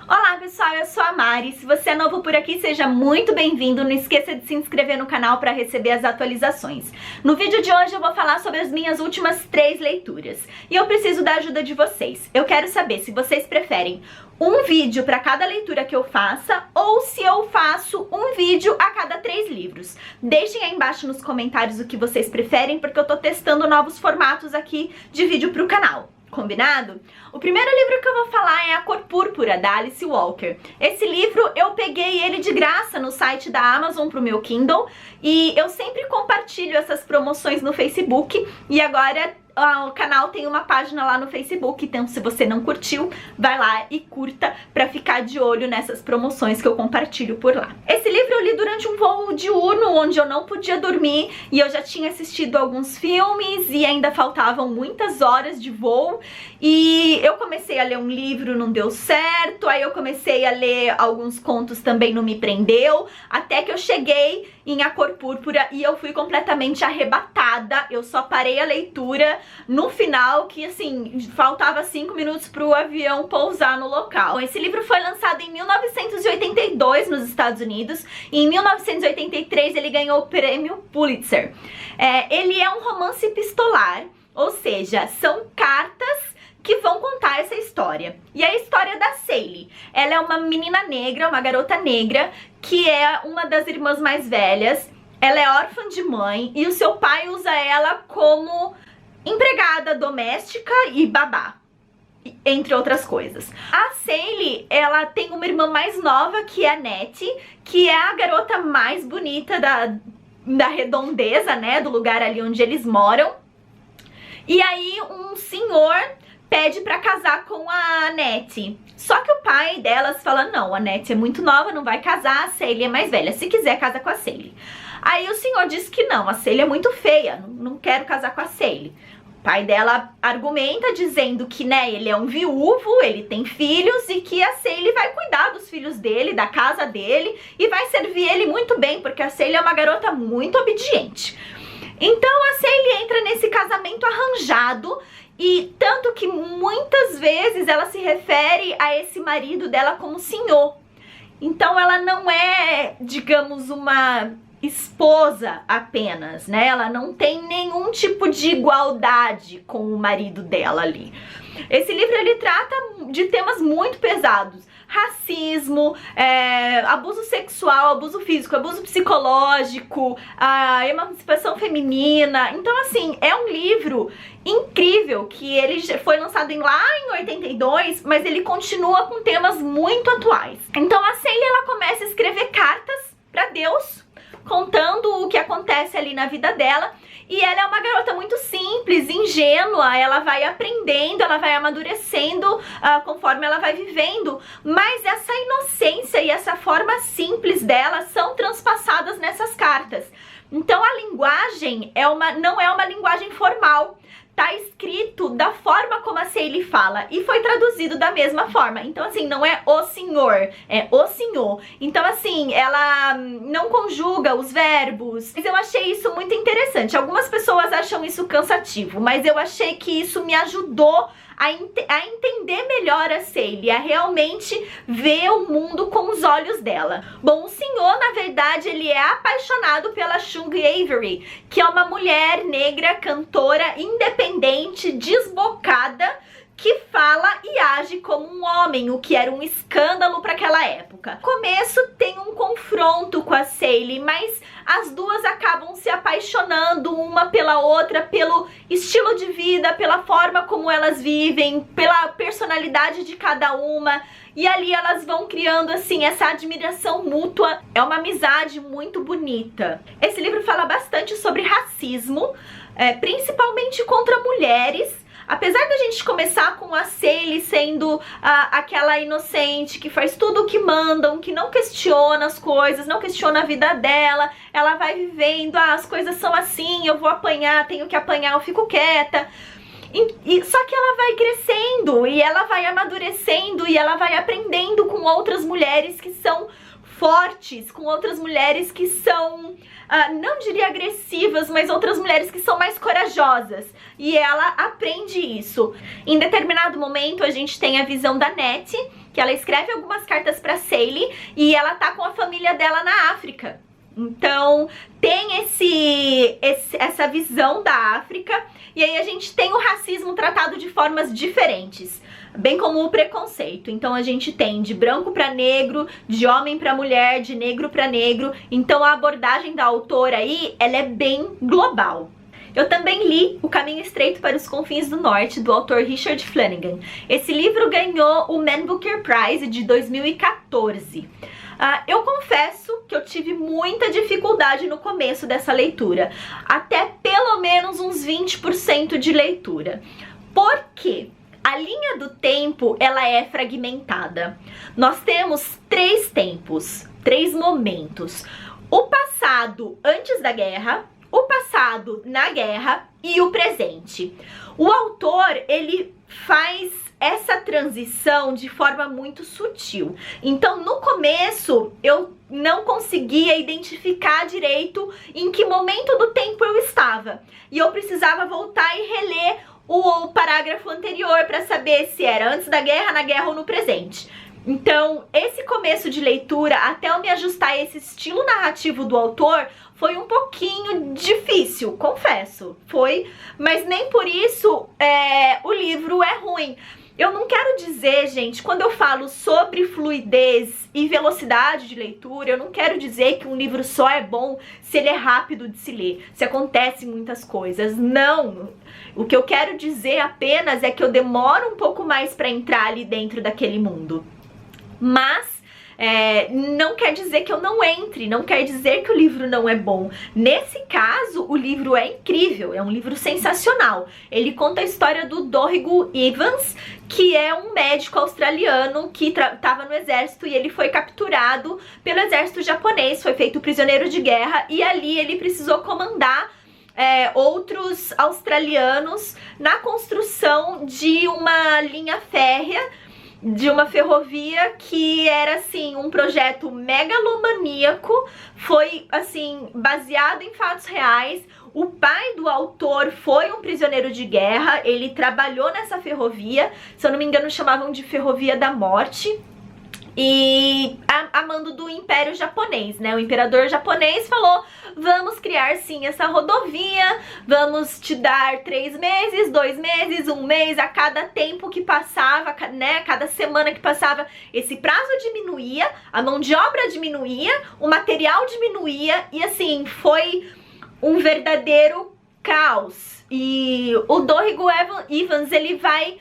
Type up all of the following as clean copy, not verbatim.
Olá pessoal, eu sou a Mari. Se você é novo por aqui, seja muito bem-vindo. Não esqueça de se inscrever no canal para receber as atualizações. No vídeo de hoje eu vou falar sobre as minhas últimas 3 leituras. E eu preciso da ajuda de vocês. Eu quero saber se vocês preferem um vídeo para cada leitura que eu faça ou se eu faço um vídeo a cada 3 livros. Deixem aí embaixo nos comentários o que vocês preferem, porque eu tô testando novos formatos aqui de vídeo pro canal. Combinado? O primeiro livro que eu vou falar é A Cor Púrpura, da Alice Walker. Esse livro eu peguei ele de graça no site da Amazon pro meu Kindle e eu sempre compartilho essas promoções no Facebook e agora o canal tem uma página lá no Facebook, então se você não curtiu, vai lá e curta pra ficar de olho nessas promoções que eu compartilho por lá. Esse livro eu li durante um voo diurno, onde eu não podia dormir e eu já tinha assistido alguns filmes e ainda faltavam muitas horas de voo e eu comecei a ler um livro, não deu certo, aí eu comecei a ler alguns contos, também não me prendeu, até que eu cheguei em A Cor Púrpura e eu fui completamente arrebatada. Eu só parei a leitura no final, que assim, faltava 5 minutos pro avião pousar no local. Esse livro foi lançado em 1982 nos Estados Unidos e em 1983 ele ganhou o prêmio Pulitzer. Ele é um romance epistolar, ou seja, são cartas que vão contar essa história. E a história da Sally. Ela é uma menina negra, uma garota negra, que é uma das irmãs mais velhas. Ela é órfã de mãe e o seu pai usa ela como empregada doméstica e babá, entre outras coisas. A Sally, ela tem uma irmã mais nova, que é a Nettie, que é a garota mais bonita da redondeza, né, do lugar ali onde eles moram. E aí um senhor pede pra casar com a Nettie. Só que o pai delas fala, não, a Nettie é muito nova, não vai casar, a Sally é mais velha, se quiser casa com a Sally. Aí o senhor diz que não, a Sally é muito feia, não quero casar com a Sally. O pai dela argumenta dizendo que, né, ele é um viúvo, ele tem filhos e que a Sally vai cuidar dos filhos dele, da casa dele e vai servir ele muito bem, porque a Sally é uma garota muito obediente. Então a Sally entra nesse casamento arranjado e tanto que muitas vezes ela se refere a esse marido dela como senhor. Então ela não é, digamos, uma esposa apenas, né? Ela não tem nenhum tipo de igualdade com o marido dela ali. Esse livro ele trata de temas muito pesados. Racismo, abuso sexual, abuso físico, abuso psicológico, a emancipação feminina. Então assim, é um livro incrível que ele foi lançado lá em 82, mas ele continua com temas muito atuais. Então a Sally, ela começa a escrever cartas para Deus, contando o que acontece ali na vida dela. E ela é uma garota muito simples, ingênua, ela vai aprendendo, ela vai amadurecendo conforme ela vai vivendo. Mas essa inocência e essa forma simples dela são transpassadas nessas cartas. Então a linguagem não é uma linguagem formal. Tá escrito da forma como a Sally fala e foi traduzido da mesma forma. Então assim, não é o senhor, é o senhor. Então assim, ela não conjuga os verbos. Mas eu achei isso muito interessante. Algumas pessoas acham isso cansativo, mas eu achei que isso me ajudou a entender melhor a Sally, a realmente ver o mundo com os olhos dela. Bom, o senhor, na verdade, ele é apaixonado pela Shung Avery, que é uma mulher negra, cantora, independente, desbocada, que fala e age como um homem, o que era um escândalo para aquela época. No começo tem um confronto com a Sally, mas as duas acabam se apaixonando uma pela outra, pelo estilo de vida, pela forma como elas vivem, pela personalidade de cada uma. E ali elas vão criando assim essa admiração mútua. É uma amizade muito bonita. Esse livro fala bastante sobre racismo, principalmente contra mulheres. Apesar da gente começar com a Sally sendo aquela inocente que faz tudo o que mandam, que não questiona as coisas, não questiona a vida dela, ela vai vivendo, as coisas são assim, eu vou apanhar, tenho que apanhar, eu fico quieta. Só que ela vai crescendo e ela vai amadurecendo e ela vai aprendendo com outras mulheres que são fortes com outras mulheres que são, não diria agressivas, mas outras mulheres que são mais corajosas. E ela aprende isso. Em determinado momento a gente tem a visão da Nettie, que ela escreve algumas cartas para Sally e ela tá com a família dela na África. Então tem essa visão da África, e aí a gente tem o racismo tratado de formas diferentes, bem como o preconceito. Então a gente tem de branco para negro, de homem para mulher, de negro para negro. Então a abordagem da autora aí, ela é bem global. Eu também li O Caminho Estreito para os Confins do Norte, do autor Richard Flanagan. Esse livro ganhou o Man Booker Prize de 2014. Eu confesso que eu tive muita dificuldade no começo dessa leitura, até pelo menos uns 20% de leitura. Por quê? A linha do tempo, ela é fragmentada. Nós temos 3 tempos, 3 momentos. O passado antes da guerra, o passado na guerra e o presente. O autor, ele faz essa transição de forma muito sutil. Então, no começo, eu não conseguia identificar direito em que momento do tempo eu estava. E eu precisava voltar e reler o parágrafo anterior para saber se era antes da guerra, na guerra ou no presente. Então, esse começo de leitura, até eu me ajustar a esse estilo narrativo do autor, foi um pouquinho difícil, confesso. Foi, mas nem por isso o livro é ruim. Eu não quero dizer, gente, quando eu falo sobre fluidez e velocidade de leitura, eu não quero dizer que um livro só é bom se ele é rápido de se ler, se acontecem muitas coisas. Não! O que eu quero dizer apenas é que eu demoro um pouco mais para entrar ali dentro daquele mundo. Mas não quer dizer que eu não entre, não quer dizer que o livro não é bom. Nesse caso, o livro é incrível, é um livro sensacional. Ele conta a história do Dorrigo Evans, que é um médico australiano que estava no exército e ele foi capturado pelo exército japonês, foi feito prisioneiro de guerra e ali ele precisou comandar outros australianos na construção de uma linha férrea, de uma ferrovia que era assim um projeto megalomaníaco, foi assim baseado em fatos reais. O pai do autor foi um prisioneiro de guerra, ele trabalhou nessa ferrovia, se eu não me engano chamavam de Ferrovia da Morte, e a mando do Império Japonês, né? O imperador japonês falou: vamos criar sim essa rodovia, vamos te dar 3 meses, 2 meses, 1 mês, a cada tempo que passava, né? Cada semana que passava, esse prazo diminuía, a mão de obra diminuía, o material diminuía, e assim, foi um verdadeiro caos. E o Dorrigo Evans, ele vai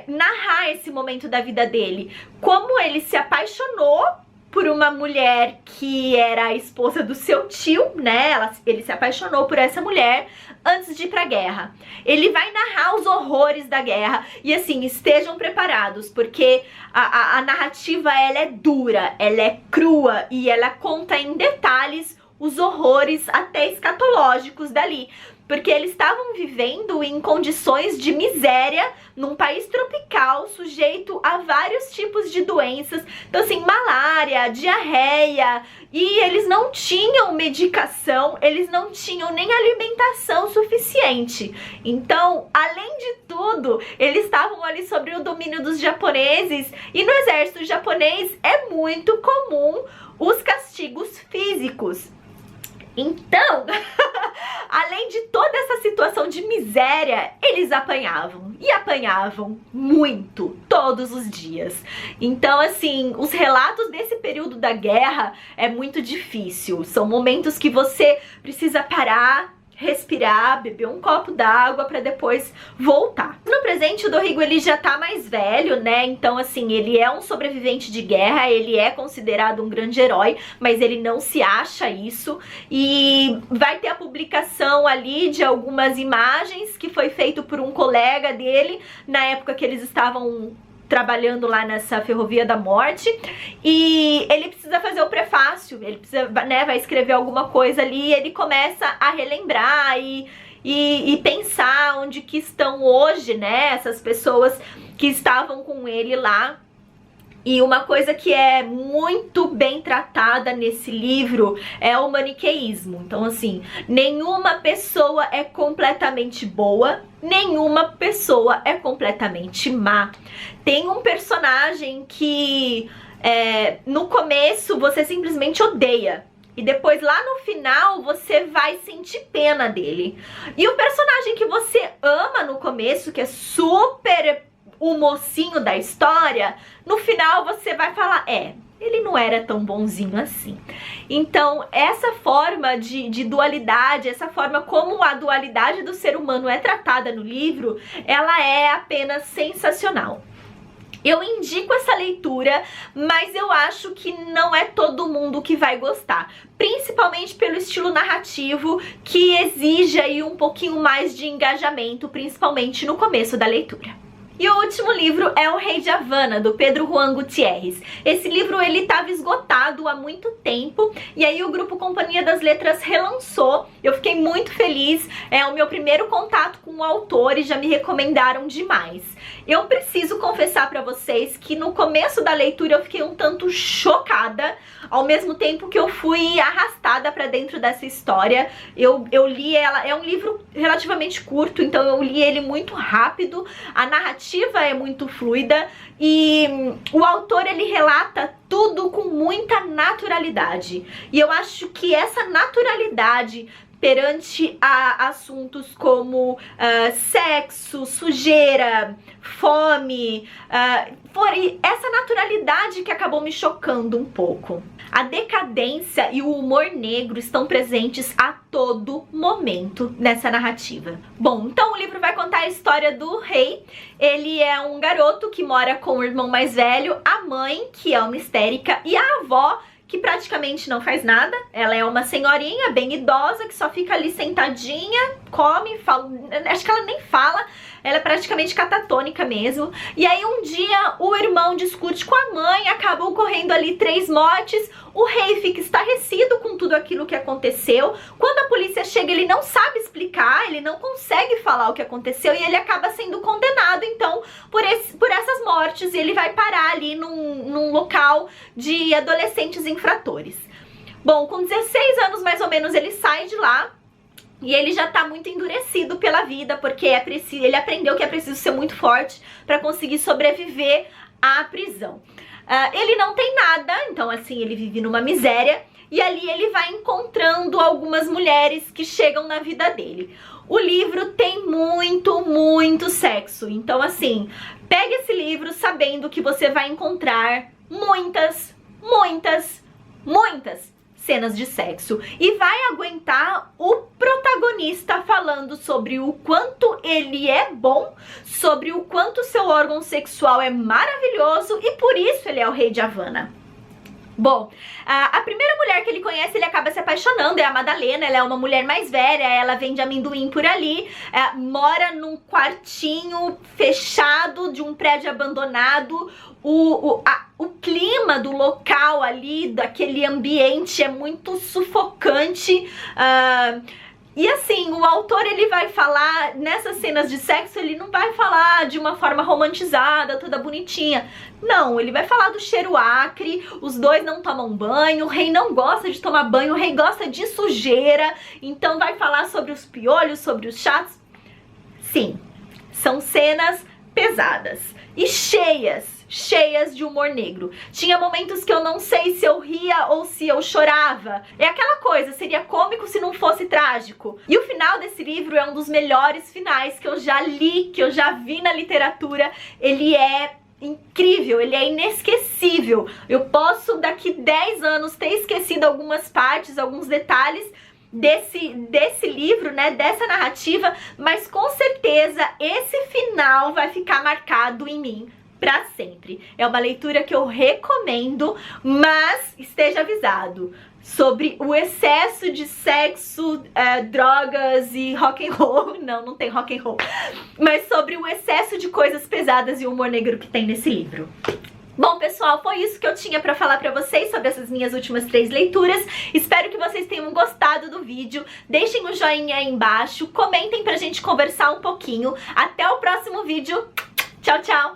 narrar esse momento da vida dele, como ele se apaixonou por uma mulher que era a esposa do seu tio, né? Ele se apaixonou por essa mulher antes de ir pra guerra. Ele vai narrar os horrores da guerra e assim, estejam preparados, porque a narrativa, ela é dura, ela é crua e ela conta em detalhes os horrores até escatológicos dali. Porque eles estavam vivendo em condições de miséria, num país tropical, sujeito a vários tipos de doenças. Então assim, malária, diarreia, e eles não tinham medicação, eles não tinham nem alimentação suficiente. Então, além de tudo, eles estavam ali sob o domínio dos japoneses, e no exército japonês é muito comum os castigos físicos. Então, além de toda essa situação de miséria, eles apanhavam, e apanhavam muito, todos os dias. Então, assim, os relatos desse período da guerra é muito difícil. São momentos que você precisa parar, respirar, beber um copo d'água para depois voltar. No presente, o Dorrigo, ele já tá mais velho, né? Então, assim, ele é um sobrevivente de guerra, ele é considerado um grande herói, mas ele não se acha isso. E vai ter a publicação ali de algumas imagens que foi feito por um colega dele na época que eles estavam trabalhando lá nessa Ferrovia da Morte, e ele precisa fazer o prefácio, ele precisa, né, vai escrever alguma coisa ali, e ele começa a relembrar e pensar onde que estão hoje, né, essas pessoas que estavam com ele lá. E uma coisa que é muito bem tratada nesse livro é o maniqueísmo. Então, assim, nenhuma pessoa é completamente boa, nenhuma pessoa é completamente má. Tem um personagem que no começo você simplesmente odeia. E depois lá no final você vai sentir pena dele. E o personagem que você ama no começo, que é super o mocinho da história, no final você vai falar, ele não era tão bonzinho assim. Então, essa forma de dualidade, essa forma como a dualidade do ser humano é tratada no livro, ela é apenas sensacional. Eu indico essa leitura, mas eu acho que não é todo mundo que vai gostar. Principalmente pelo estilo narrativo, que exige aí um pouquinho mais de engajamento, principalmente no começo da leitura. E o último livro é O Rei de Havana, do Pedro Juan Gutiérrez. Esse livro ele estava esgotado há muito tempo, e aí o Grupo Companhia das Letras relançou. Eu fiquei muito feliz, é o meu primeiro contato com o autor e já me recomendaram demais. Eu preciso confessar para vocês que no começo da leitura eu fiquei um tanto chocada, ao mesmo tempo que eu fui arrastada para dentro dessa história. Eu li ela, é um livro relativamente curto, então eu li ele muito rápido, a narrativa é muito fluida e o autor ele relata tudo com muita naturalidade. E eu acho que essa naturalidade perante a assuntos como sexo, sujeira, fome, foi essa naturalidade que acabou me chocando um pouco. A decadência e o humor negro estão presentes a todo momento nessa narrativa. Bom, então o livro vai contar a história do rei. Ele é um garoto que mora com o irmão mais velho, a mãe, que é uma histérica, e a avó, que praticamente não faz nada. Ela é uma senhorinha bem idosa, que só fica ali sentadinha, come, fala, acho que ela nem fala, ela é praticamente catatônica mesmo. E aí um dia o irmão discute com a mãe, acaba ocorrendo ali 3 mortes, o rei fica estarrecido com tudo aquilo que aconteceu. Quando a polícia chega, ele não sabe explicar, ele não consegue falar o que aconteceu e ele acaba sendo condenado, então, por essas mortes, e ele vai parar ali num local de adolescentes infratores. Bom, com 16 anos mais ou menos ele sai de lá e ele já tá muito endurecido pela vida, porque ele aprendeu que é preciso ser muito forte para conseguir sobreviver à prisão. Ele não tem nada, então assim, ele vive numa miséria, e ali ele vai encontrando algumas mulheres que chegam na vida dele. O livro tem muito sexo, então assim, pegue esse livro sabendo que você vai encontrar muitas cenas de sexo e vai aguentar o protagonista falando sobre o quanto ele é bom, sobre o quanto seu órgão sexual é maravilhoso e por isso ele é o rei de Havana. Bom, a primeira mulher que ele conhece, ele acaba se apaixonando, é a Madalena. Ela é uma mulher mais velha, ela vende amendoim por ali, mora num quartinho fechado de um prédio abandonado. O clima do local ali, daquele ambiente é muito sufocante. E assim, o autor ele vai falar, nessas cenas de sexo, ele não vai falar de uma forma romantizada, toda bonitinha. Não, ele vai falar do cheiro acre, os dois não tomam banho, o rei não gosta de tomar banho, o rei gosta de sujeira, então vai falar sobre os piolhos, sobre os chatos. Sim, são cenas pesadas e cheias de humor negro. Tinha momentos que eu não sei se eu ria ou se eu chorava. É aquela coisa, seria cômico se não fosse trágico. E o final desse livro é um dos melhores finais que eu já li, que eu já vi na literatura. Ele é incrível, ele é inesquecível. Eu posso daqui 10 anos ter esquecido algumas partes, alguns detalhes desse livro, né, dessa narrativa, mas com certeza esse final vai ficar marcado em mim pra sempre. É uma leitura que eu recomendo, mas esteja avisado sobre o excesso de sexo, drogas e rock and roll. Não tem rock and roll, mas sobre o excesso de coisas pesadas e humor negro que tem nesse livro. Bom, pessoal, foi isso que eu tinha pra falar pra vocês sobre essas minhas últimas 3 leituras. Espero que vocês tenham gostado do vídeo. Deixem o joinha aí embaixo, comentem pra gente conversar um pouquinho. Até o próximo vídeo. Tchau, tchau!